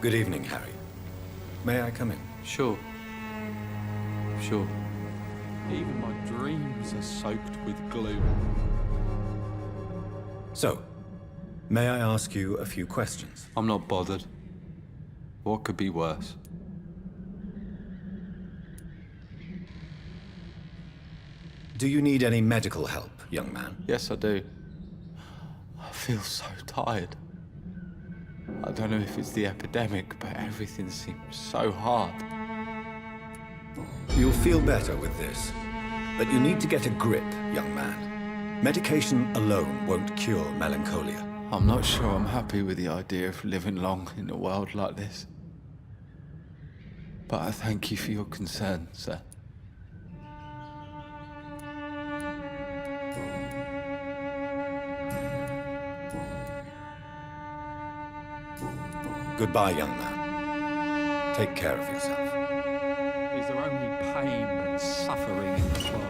Good evening, Harry. May I come in? Sure. Sure. Even my dreams are soaked with gloom. So, may I ask you a few questions? I'm not bothered. What could be worse? Do you need any medical help, young man? Yes, I do. I feel so tired. I don't know if it's the epidemic, but everything seems so hard. You'll feel better with this. But you need to get a grip, young man. Medication alone won't cure melancholia. I'm not sure I'm happy with the idea of living long in a world like this. But I thank you for your concern, sir. Goodbye, young man. Take care of yourself. Is there only pain and suffering in this world?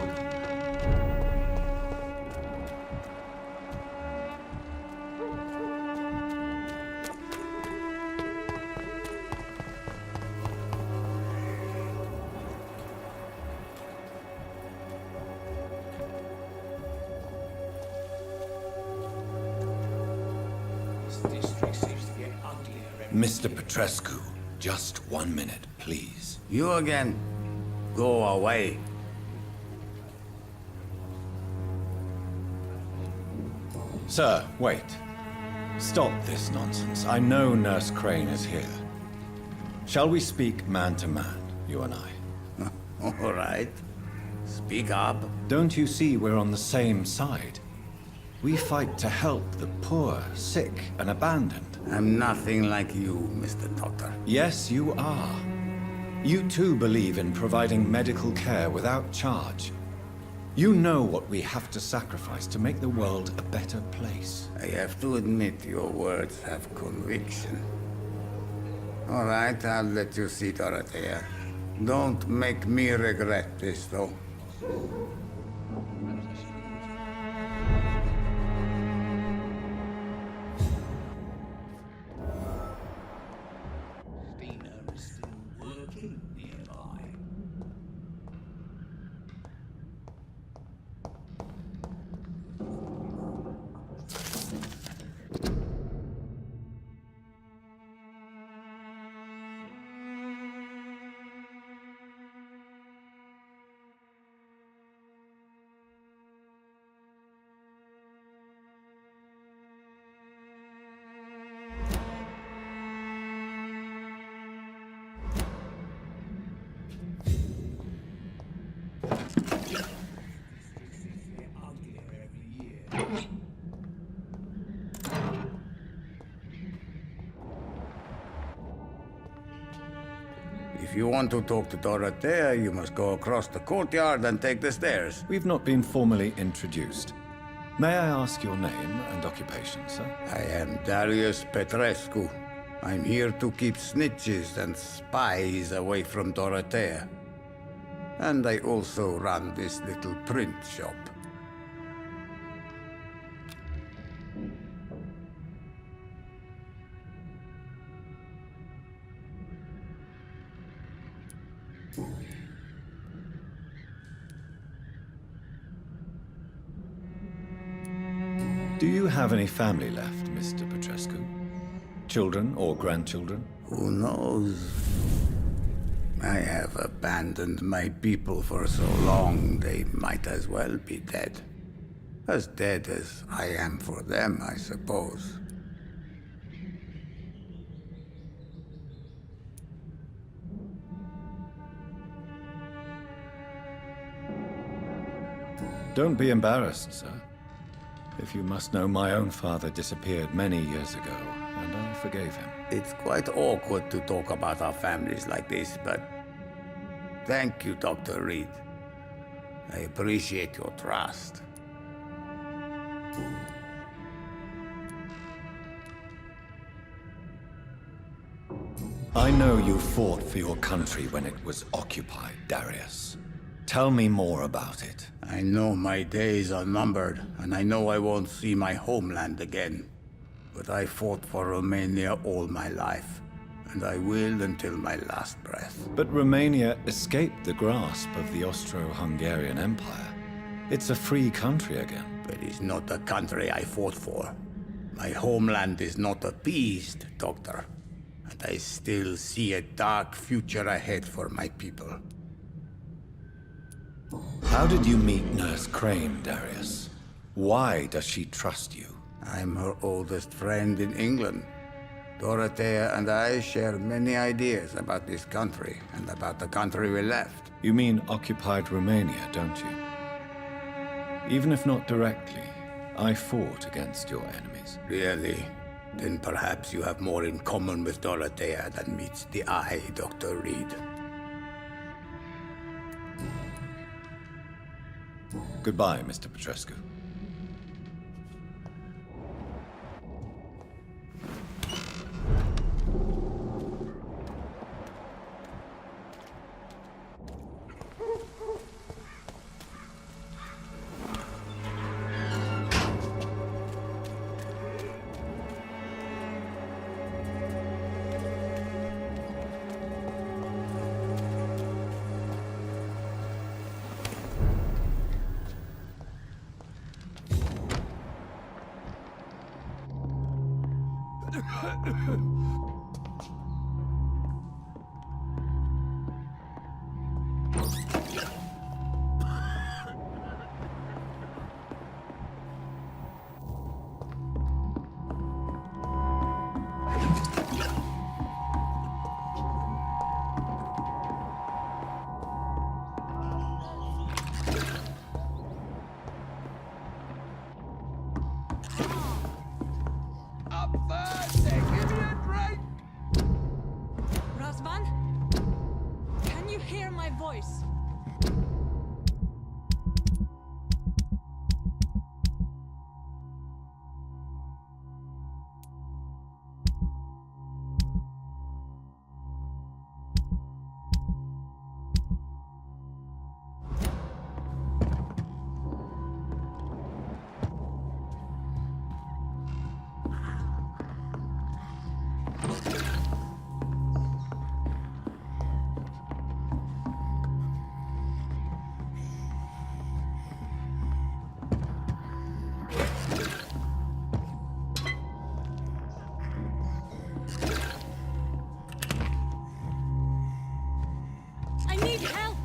Mr. Petrescu, just 1 minute, please. You again? Go away. Sir, wait. Stop this nonsense. I know Nurse Crane is here. Shall we speak man to man, you and I? All right. Speak up. Don't you see we're on the same side? We fight to help the poor, sick, and abandoned. I'm nothing like you, Mr. Doctor. Yes, you are. You too believe in providing medical care without charge. You know what we have to sacrifice to make the world a better place. I have to admit your words have conviction. All right, I'll let you see Dorothea. Don't make me regret this, though. If you want to talk to Dorothea, you must go across the courtyard and take the stairs. We've not been formally introduced. May I ask your name and occupation, sir? I am Darius Petrescu. I'm here to keep snitches and spies away from Dorothea. And I also run this little print shop. Do you have any family left, Mr. Petrescu? Children or grandchildren? Who knows? I have abandoned my people for so long, they might as well be dead. As dead as I am for them, I suppose. Don't be embarrassed, sir. If you must know, my own father disappeared many years ago, and I forgave him. It's quite awkward to talk about our families like this, but thank you, Dr. Reed. I appreciate your trust. I know you fought for your country when it was occupied, Darius. Tell me more about it. I know my days are numbered, and I know I won't see my homeland again. But I fought for Romania all my life, and I will until my last breath. But Romania escaped the grasp of the Austro-Hungarian Empire. It's a free country again. But it's not the country I fought for. My homeland is not appeased, Doctor. And I still see a dark future ahead for my people. How did you meet Nurse Crane, Darius? Why does she trust you? I'm her oldest friend in England. Dorothea and I share many ideas about this country and about the country we left. You mean occupied Romania, don't you? Even if not directly, I fought against your enemies. Really? Then perhaps you have more in common with Dorothea than meets the eye, Dr. Reed. Goodbye, Mr. Petrescu. Razvan? Can you hear my voice? I need help!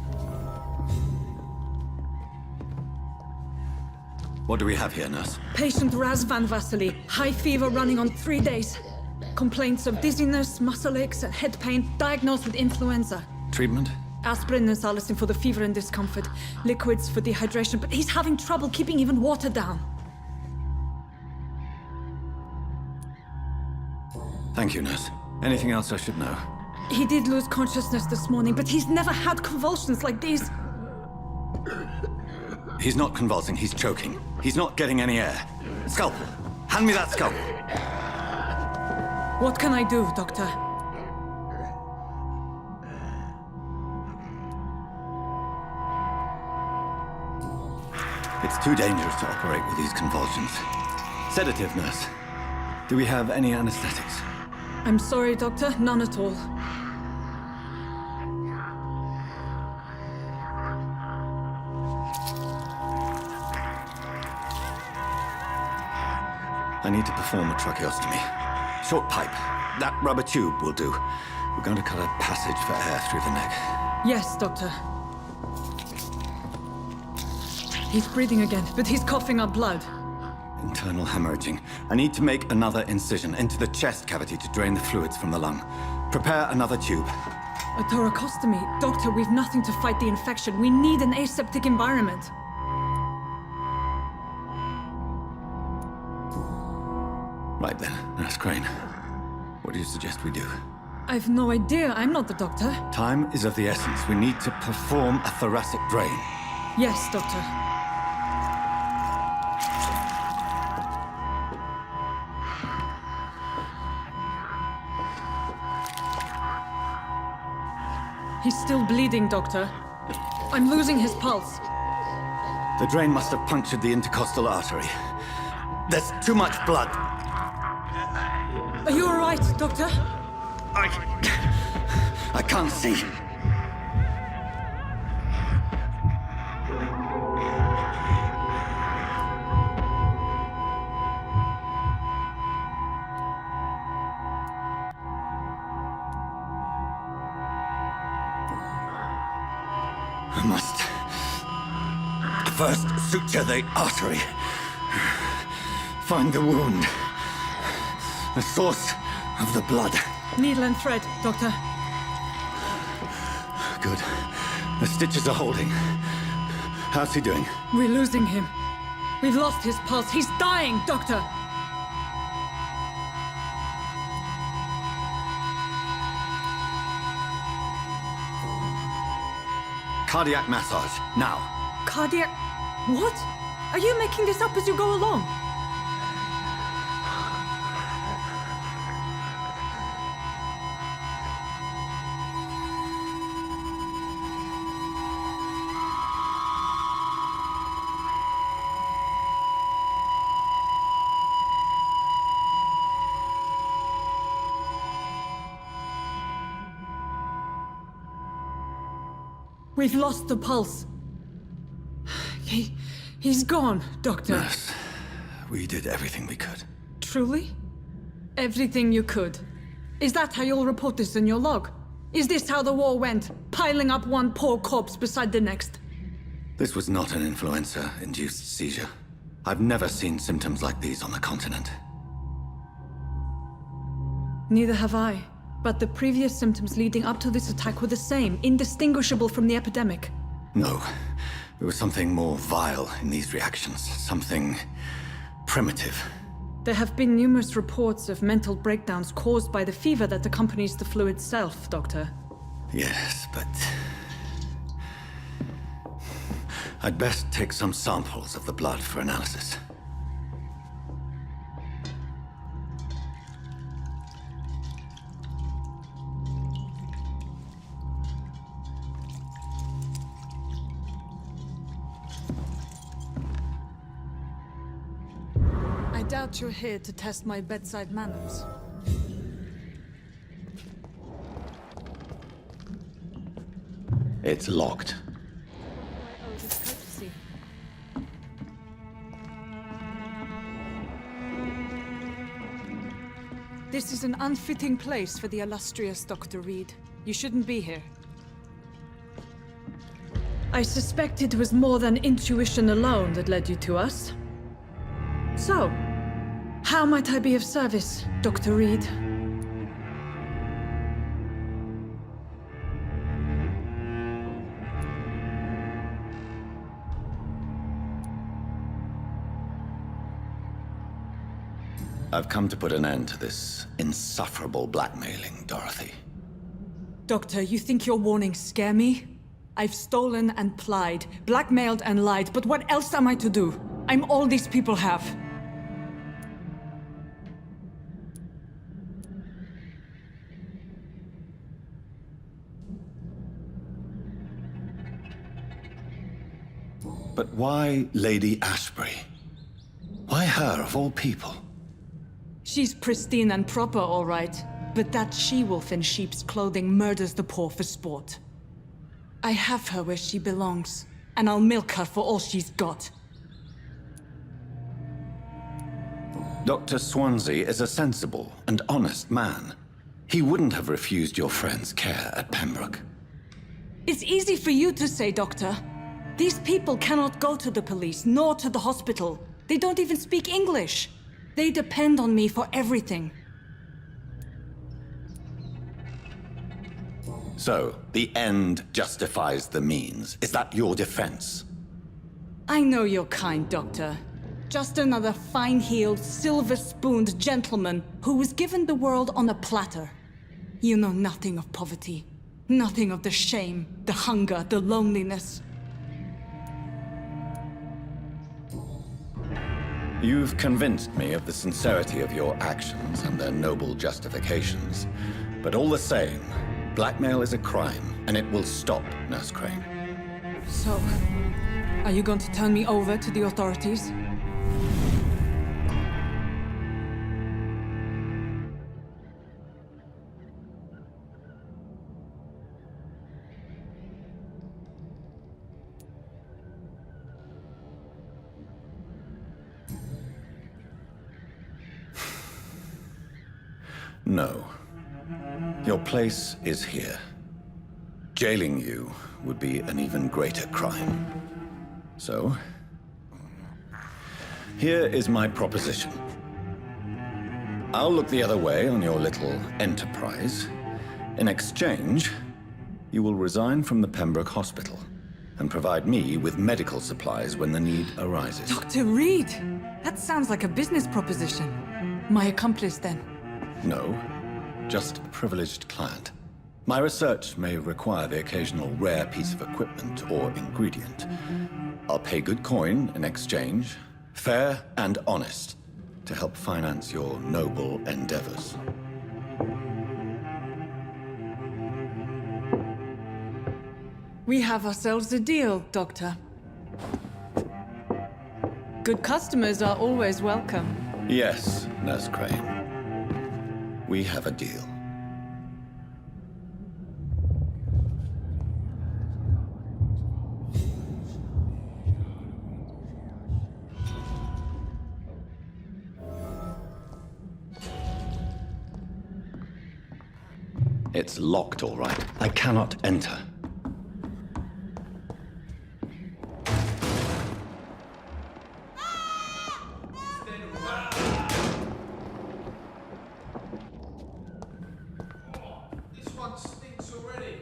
What do we have here, nurse? Patient Razvan Vasily. High fever running on 3 days. Complaints of dizziness, muscle aches, and head pain. Diagnosed with influenza. Treatment? Aspirin and salicin for the fever and discomfort. Liquids for dehydration, but he's having trouble keeping even water down. Thank you, nurse. Anything else I should know? He did lose consciousness this morning, but he's never had convulsions like these. He's not convulsing, he's choking. He's not getting any air. Scalpel! Hand me that scalpel! What can I do, Doctor? It's too dangerous to operate with these convulsions. Sedative, nurse. Do we have any anesthetics? I'm sorry, Doctor. None at all. I need to perform a tracheostomy. Short pipe. That rubber tube will do. We're going to cut a passage for air through the neck. Yes, Doctor. He's breathing again, but he's coughing up blood. Internal hemorrhaging. I need to make another incision into the chest cavity to drain the fluids from the lung. Prepare another tube. A thoracostomy. Doctor, we've nothing to fight the infection. We need an aseptic environment. Right then, Nurse Crane. What do you suggest we do? I've no idea. I'm not the doctor. Time is of the essence. We need to perform a thoracic drain. Yes, Doctor. He's still bleeding, Doctor. I'm losing his pulse. The drain must have punctured the intercostal artery. There's too much blood. Are you all right, Doctor? I can't see. I must first suture the artery. Find the wound. The source of the blood. Needle and thread, Doctor. Good. The stitches are holding. How's he doing? We're losing him. We've lost his pulse. He's dying, Doctor! Cardiac massage, now. Cardiac... What? Are you making this up as you go along? We've lost the pulse. He's gone, Doctor. Nurse, we did everything we could. Truly? Everything you could. Is that how you'll report this in your log? Is this how the war went? Piling up one poor corpse beside the next? This was not an influenza-induced seizure. I've never seen symptoms like these on the continent. Neither have I. But the previous symptoms leading up to this attack were the same, indistinguishable from the epidemic. No. There was something more vile in these reactions. Something primitive. There have been numerous reports of mental breakdowns caused by the fever that accompanies the flu itself, Doctor. Yes, but... I'd best take some samples of the blood for analysis. I doubt you're here to test my bedside manners. It's locked. I owe this courtesy. This is an unfitting place for the illustrious Dr. Reed. You shouldn't be here. I suspect it was more than intuition alone that led you to us. So, how might I be of service, Dr. Reed? I've come to put an end to this insufferable blackmailing, Dorothy. Doctor, you think your warnings scare me? I've stolen and plied, blackmailed and lied, but what else am I to do? I'm all these people have. But why Lady Ashbury? Why her, of all people? She's pristine and proper, all right. But that she-wolf in sheep's clothing murders the poor for sport. I have her where she belongs, and I'll milk her for all she's got. Dr. Swansea is a sensible and honest man. He wouldn't have refused your friend's care at Pembroke. It's easy for you to say, Doctor. These people cannot go to the police, nor to the hospital. They don't even speak English. They depend on me for everything. So, the end justifies the means. Is that your defense? I know you're kind, Doctor. Just another fine-heeled, silver-spooned gentleman who was given the world on a platter. You know nothing of poverty. Nothing of the shame, the hunger, the loneliness. You've convinced me of the sincerity of your actions and their noble justifications. But all the same, blackmail is a crime, and it will stop, Nurse Crane. So, are you going to turn me over to the authorities? No. Your place is here. Jailing you would be an even greater crime. So, here is my proposition. I'll look the other way on your little enterprise. In exchange, you will resign from the Pembroke Hospital and provide me with medical supplies when the need arises. Dr. Reed! That sounds like a business proposition. My accomplice, then? No, just a privileged client. My research may require the occasional rare piece of equipment or ingredient. I'll pay good coin in exchange, fair and honest, to help finance your noble endeavors. We have ourselves a deal, Doctor. Good customers are always welcome. Yes, Nurse Crane. We have a deal. It's locked, all right. I cannot enter. This one stinks already.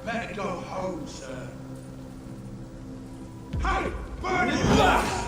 Let it go home, sir. Hey! Burn it!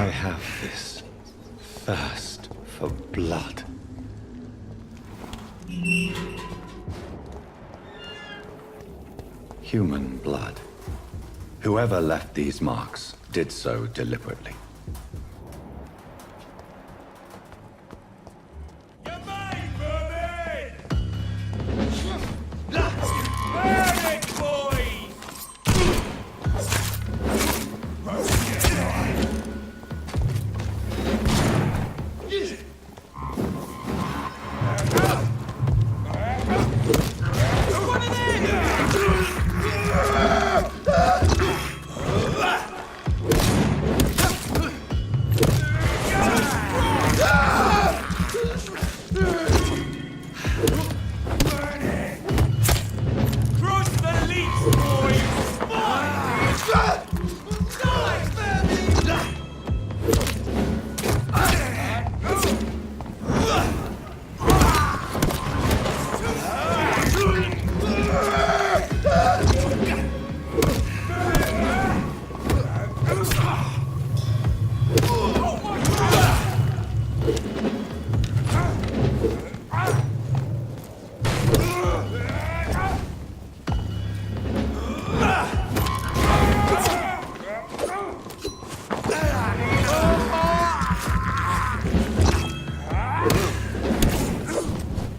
I have this thirst for blood. Human blood. Whoever left these marks did so deliberately. You're mine, vermin! Burn it, boys! Crush the leech, boys! Die, vermin!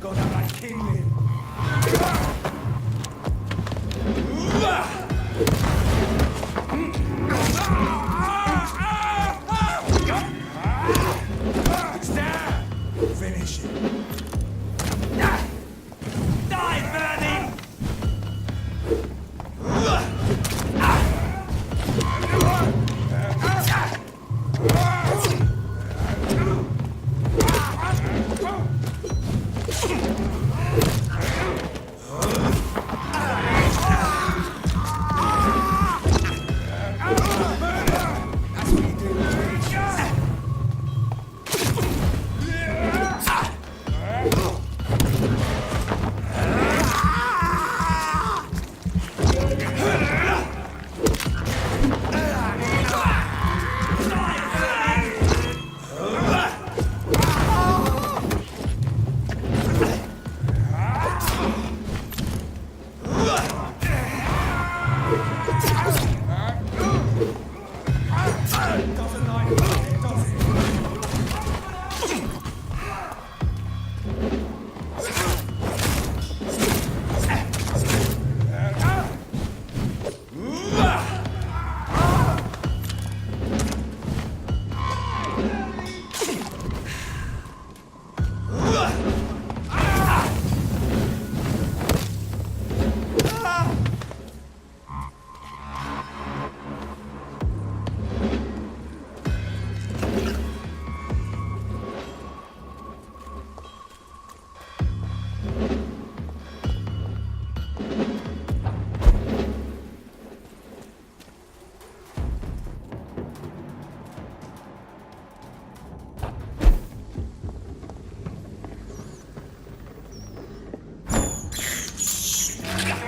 Gonna like killing. Stand! Finish it. Die, Vernon!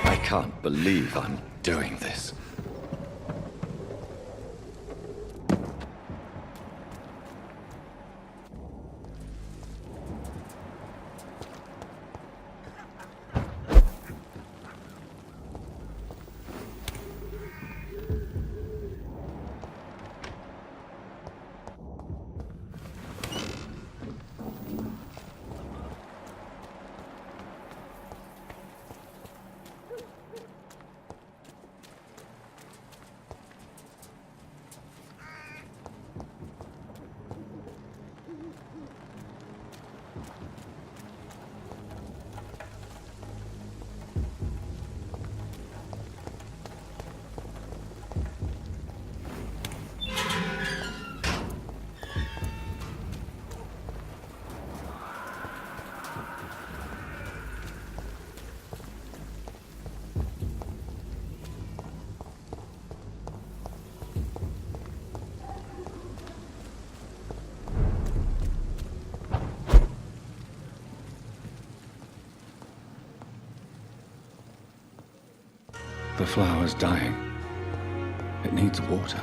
I can't believe I'm doing this. The flower's dying. It needs water.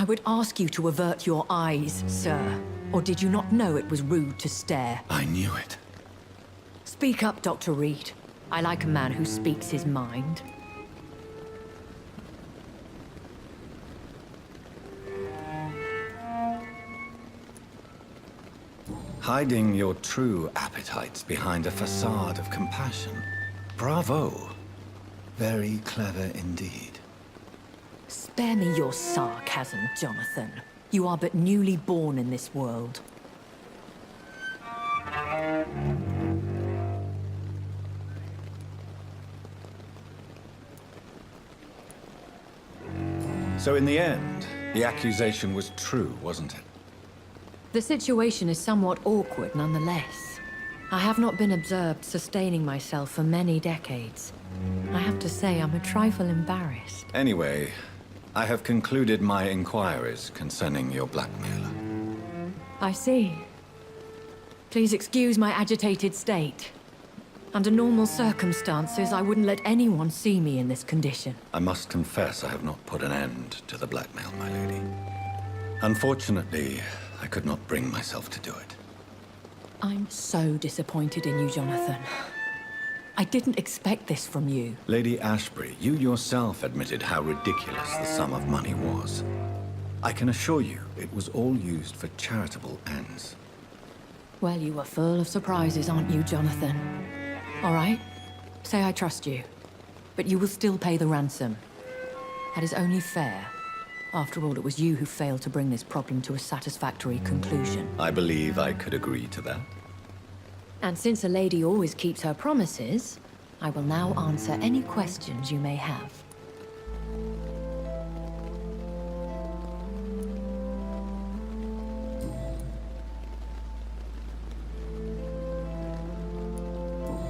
I would ask you to avert your eyes, sir. Or did you not know it was rude to stare? I knew it. Speak up, Dr. Reed. I like a man who speaks his mind. Hiding your true appetites behind a facade of compassion. Bravo. Very clever indeed. Spare me your sarcasm, Jonathan. You are but newly born in this world. So in the end, the accusation was true, wasn't it? The situation is somewhat awkward nonetheless. I have not been observed sustaining myself for many decades. I have to say I'm a trifle embarrassed. Anyway, I have concluded my inquiries concerning your blackmailer. I see. Please excuse my agitated state. Under normal circumstances, I wouldn't let anyone see me in this condition. I must confess I have not put an end to the blackmail, my lady. Unfortunately, I could not bring myself to do it. I'm so disappointed in you, Jonathan. I didn't expect this from you. Lady Ashbury, you yourself admitted how ridiculous the sum of money was. I can assure you it was all used for charitable ends. Well, you are full of surprises, aren't you, Jonathan? All right, say I trust you, but you will still pay the ransom. That is only fair. After all, it was you who failed to bring this problem to a satisfactory conclusion. I believe I could agree to that. And since a lady always keeps her promises, I will now answer any questions you may have.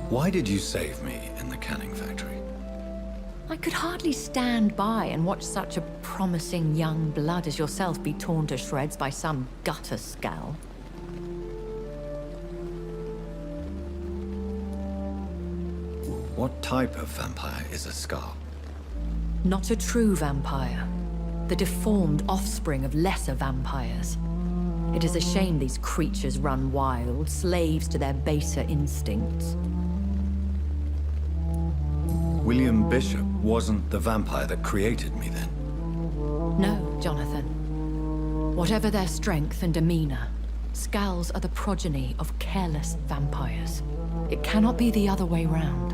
Why did you save me in the canning factory? I could hardly stand by and watch such a promising young blood as yourself be torn to shreds by some gutter scowl. What type of vampire is a Scar? Not a true vampire. The deformed offspring of lesser vampires. It is a shame these creatures run wild, slaves to their baser instincts. William Bishop wasn't the vampire that created me then. No, Jonathan. Whatever their strength and demeanor, Scowls are the progeny of careless vampires. It cannot be the other way round.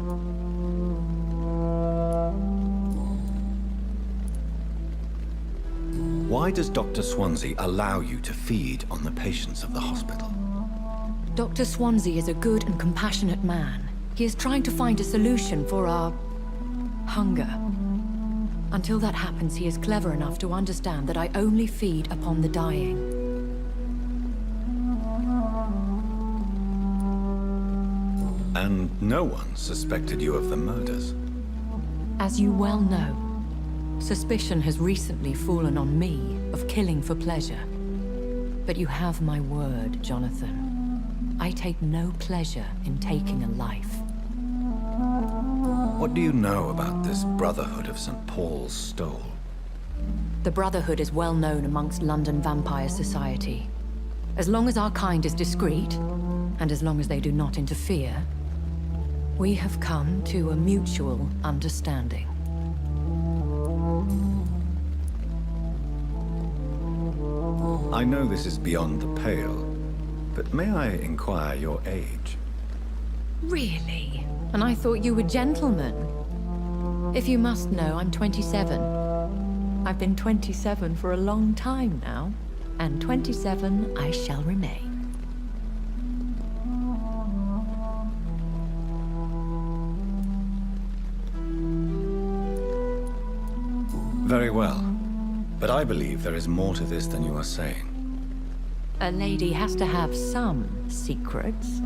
Why does Dr. Swansea allow you to feed on the patients of the hospital? Dr. Swansea is a good and compassionate man. He is trying to find a solution for our hunger. Until that happens, he is clever enough to understand that I only feed upon the dying. And no one suspected you of the murders. As you well know, suspicion has recently fallen on me of killing for pleasure. But you have my word, Jonathan. I take no pleasure in taking a life. What do you know about this Brotherhood of St. Paul's Stole? The Brotherhood is well known amongst London vampire society. As long as our kind is discreet, and as long as they do not interfere, we have come to a mutual understanding. I know this is beyond the pale, but may I inquire your age? Really? And I thought you were gentlemen. If you must know, I'm 27. I've been 27 for a long time now, and 27 I shall remain. Very well. But I believe there is more to this than you are saying. A lady has to have some secrets.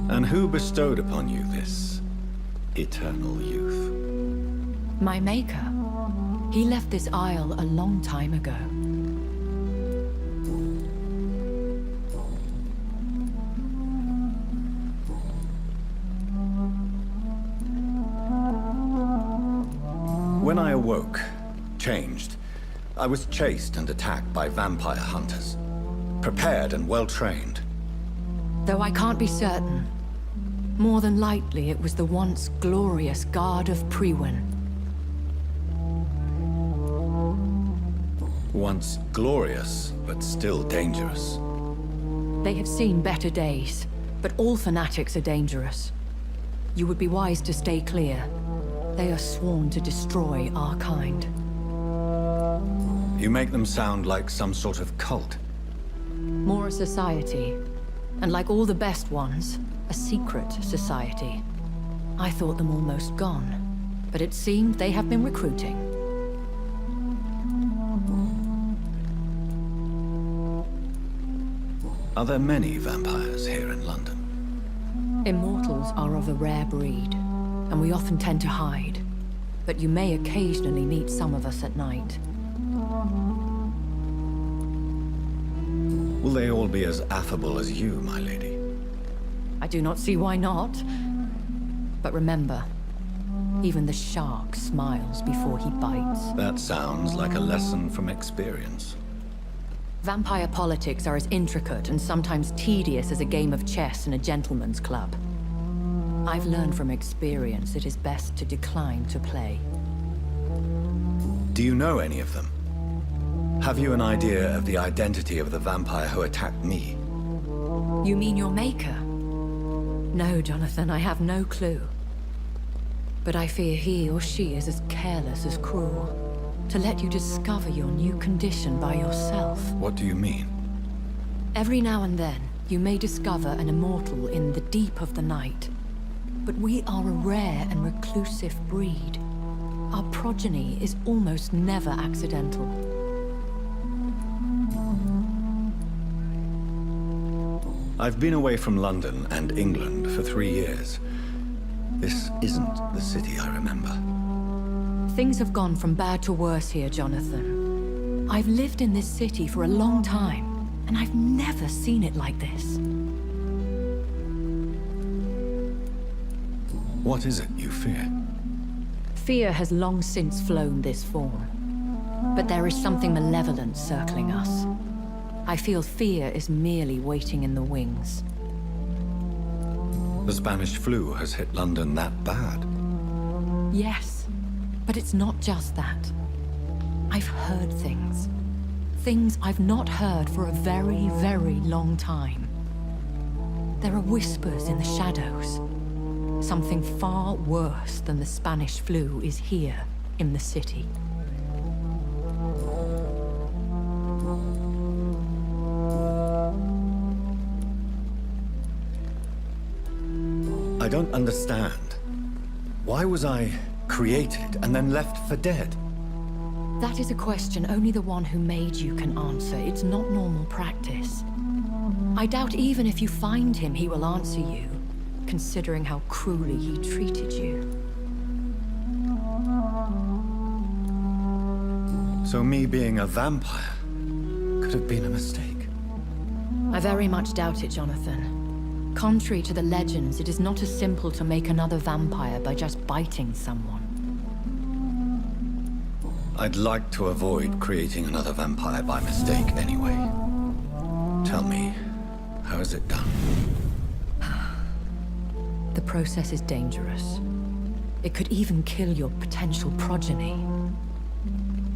And who bestowed upon you this eternal youth? My maker. He left this isle a long time ago. When I awoke, changed, I was chased and attacked by vampire hunters. Prepared and well-trained. Though I can't be certain, more than likely it was the once glorious Guard of Priwen. Once glorious, but still dangerous. They have seen better days, but all fanatics are dangerous. You would be wise to stay clear. They are sworn to destroy our kind. You make them sound like some sort of cult. More a society, and like all the best ones, a secret society. I thought them almost gone, but it seemed they have been recruiting. Are there many vampires here in London? Immortals are of a rare breed, and we often tend to hide. But you may occasionally meet some of us at night. Will they all be as affable as you, my lady? I do not see why not. But remember, even the shark smiles before he bites. That sounds like a lesson from experience. Vampire politics are as intricate and sometimes tedious as a game of chess in a gentleman's club. I've learned from experience it is best to decline to play. Do you know any of them? Have you an idea of the identity of the vampire who attacked me? You mean your maker? No, Jonathan, I have no clue. But I fear he or she is as careless as cruel. To let you discover your new condition by yourself. What do you mean? Every now and then, you may discover an immortal in the deep of the night. But we are a rare and reclusive breed. Our progeny is almost never accidental. I've been away from London and England for 3 years. This isn't the city I remember. Things have gone from bad to worse here, Jonathan. I've lived in this city for a long time, and I've never seen it like this. What is it you fear? Fear has long since flown this form. But there is something malevolent circling us. I feel fear is merely waiting in the wings. The Spanish flu has hit London that bad. Yes, but it's not just that. I've heard things. Things I've not heard for a very, very long time. There are whispers in the shadows. Something far worse than the Spanish flu is here in the city. I don't understand. Why was I created and then left for dead? That is a question only the one who made you can answer. It's not normal practice. I doubt even if you find him, he will answer you. considering how cruelly he treated you. So me being a vampire could have been a mistake. I very much doubt it, Jonathan. Contrary to the legends, it is not as simple to make another vampire by just biting someone. I'd like to avoid creating another vampire by mistake anyway. Tell me, how is it done? The process is dangerous. It could even kill your potential progeny.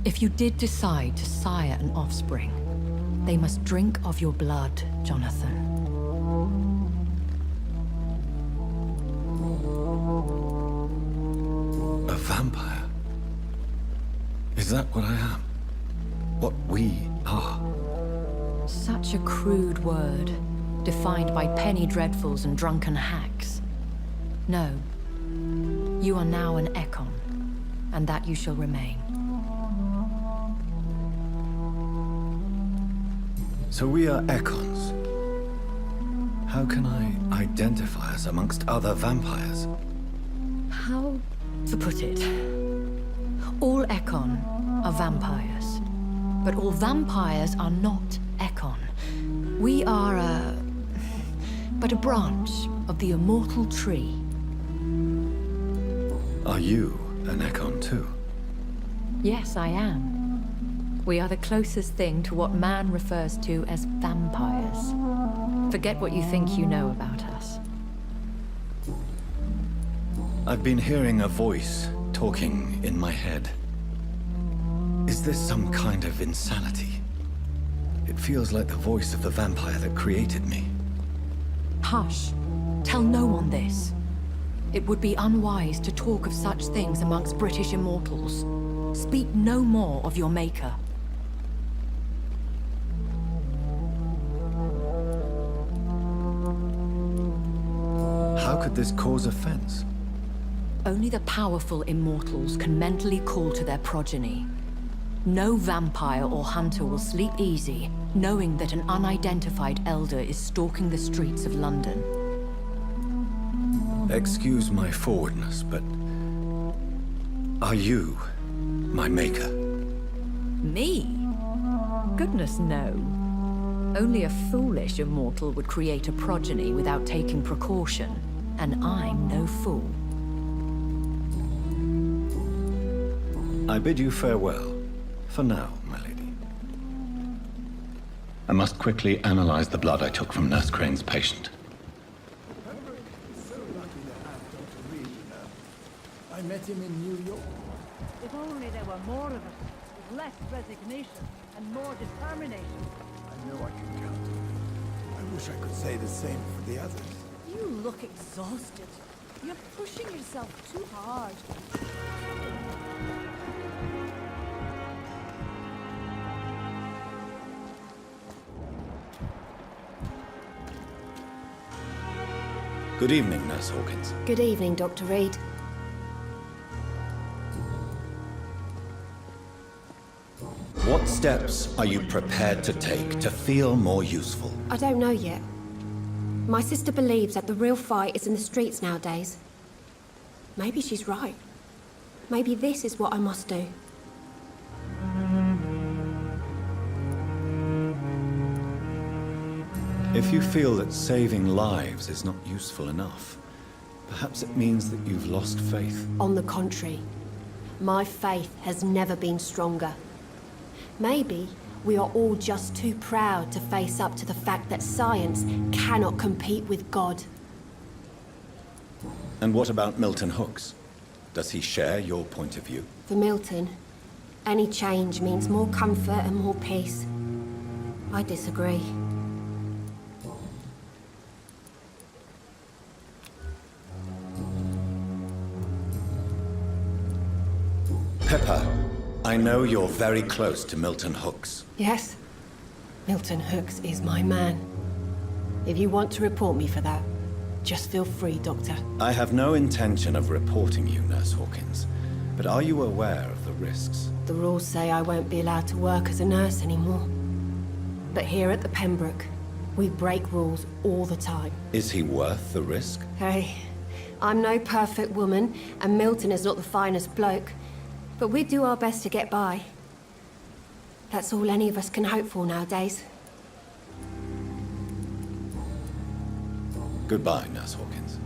If you did decide to sire an offspring, they must drink of your blood, Jonathan. A vampire? Is that what I am? What we are? Such a crude word, defined by penny dreadfuls and drunken hacks. No. You are now an Ekon, and that you shall remain. So we are Ekons. How can I identify us amongst other vampires? How to put it? All Ekon are vampires, but all vampires are not Ekon. We are but a branch of the immortal tree. Are you an Ekon too? Yes, I am. We are the closest thing to what man refers to as vampires. Forget what you think you know about us. I've been hearing a voice talking in my head. Is this some kind of insanity? It feels like the voice of the vampire that created me. Hush. Tell no one this. It would be unwise to talk of such things amongst British immortals. Speak no more of your maker. How could this cause offense? Only the powerful immortals can mentally call to their progeny. No vampire or hunter will sleep easy, knowing that an unidentified elder is stalking the streets of London. Excuse my forwardness, but are you my maker? Me? Goodness, no. Only a foolish immortal would create a progeny without taking precaution, and I'm no fool. I bid you farewell. For now, my lady. I must quickly analyze the blood I took from Nurse Crane's patient. So lucky to have Dr. Reed, I met him in New York. If only there were more of us, with less resignation and more determination. I know I can count on you. I wish I could say the same for the others. You look exhausted. You're pushing yourself too hard. Good evening, Nurse Hawkins. Good evening, Dr. Reed. What steps are you prepared to take to feel more useful? I don't know yet. My sister believes that the real fight is in the streets nowadays. Maybe she's right. Maybe this is what I must do. If you feel that saving lives is not useful enough, perhaps it means that you've lost faith. On the contrary, my faith has never been stronger. Maybe we are all just too proud to face up to the fact that science cannot compete with God. And what about Milton Hooks? Does he share your point of view? For Milton, any change means more comfort and more peace. I disagree. Pepper, I know you're very close to Milton Hooks. Yes, Milton Hooks is my man. If you want to report me for that, just feel free, Doctor. I have no intention of reporting you, Nurse Hawkins, but are you aware of the risks? The rules say I won't be allowed to work as a nurse anymore. But here at the Pembroke, We break rules all the time. Is he worth the risk? Hey, I'm no perfect woman, and Milton is not the finest bloke, but we do our best to get by. That's all any of us can hope for nowadays. Goodbye, Nurse Hawkins.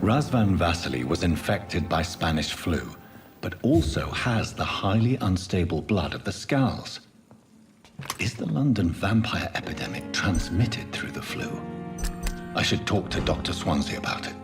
Razvan Vasily was infected by Spanish flu, but also has the highly unstable blood of the Scowls. Is the London vampire epidemic transmitted through the flu? I should talk to Dr. Swansea about it.